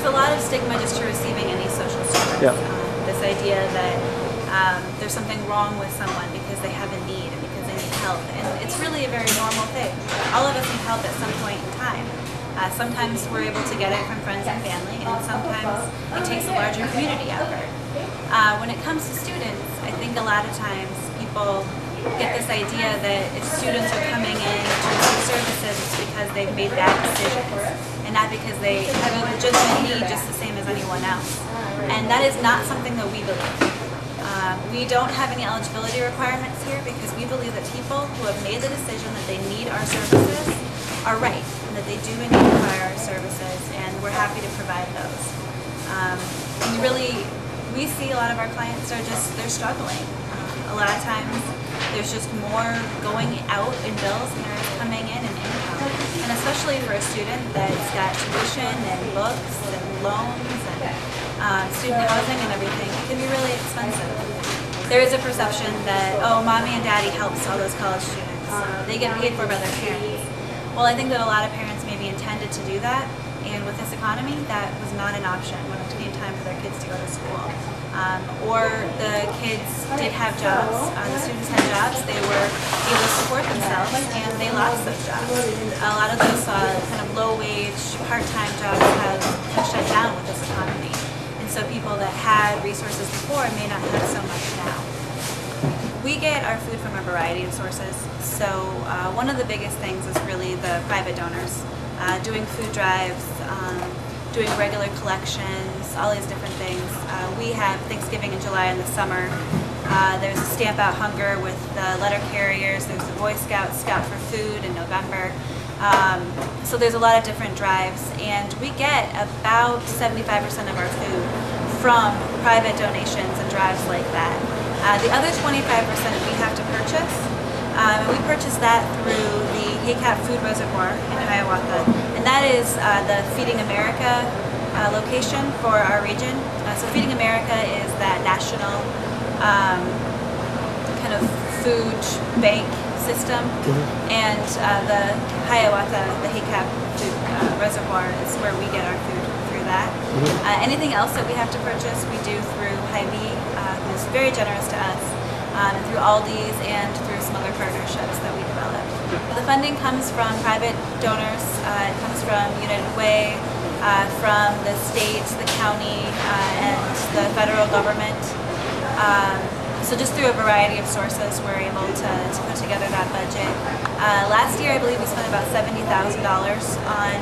a lot of stigma just to receiving any social service. Yeah. This idea that there's something wrong with someone because they have a need and because they need help. And it's really a very normal thing. All of us need help at some point in time. Sometimes we're able to get it from friends and family, and sometimes it takes a larger community effort. When it comes to students, I think a lot of times people get this idea that if students are coming in to receive services, it's because they've made bad decisions, and not because they have a legitimate need just the same as anyone else. And that is not something that we believe. We don't have any eligibility requirements here because we believe that people who have made the decision that they need our services are right, and that they do indeed require our services, and we're happy to provide those. We see a lot of our clients they're struggling. A lot of times there's just more going out in bills than there is coming in income. And especially for a student that's got tuition and books and loans and student housing and everything, it can be really expensive. There is a perception that, oh, mommy and daddy helps all those college students. They get paid for by their parents. Well, I think that a lot of parents maybe intended to do that, and with this economy, that was not an option when it came time for their kids to go to school. Or the kids did have jobs, the students had jobs, they were able to support themselves, and they lost those jobs. A lot of those kind of low-wage, part-time jobs have shut down with this economy. And so people that had resources before may not have so much now. We get our food from a variety of sources, so one of the biggest things is really the private donors, doing food drives, doing regular collections, all these different things. We have Thanksgiving in July in the summer. There's Stamp Out Hunger with the letter carriers. There's the Boy Scouts Scout for Food in November. So there's a lot of different drives, and we get about 75% of our food from private donations and drives like that. The other 25% we have to purchase, and we purchase that through the HACAP Food Reservoir in Hiawatha, and that is the Feeding America location for our region. So Feeding America is that national kind of food bank system, and the Hiawatha, the HACAP Food Reservoir, is where we get our food through that. Anything else that we have to purchase, we do through Hy-Vee, who's very generous to us, and through Aldi's and through some other partnerships that we develop. The funding comes from private donors, it comes from United Way, from the state, the county, and the federal government. So just through a variety of sources, we're able to put together that budget. Last year, I believe we spent about $70,000 on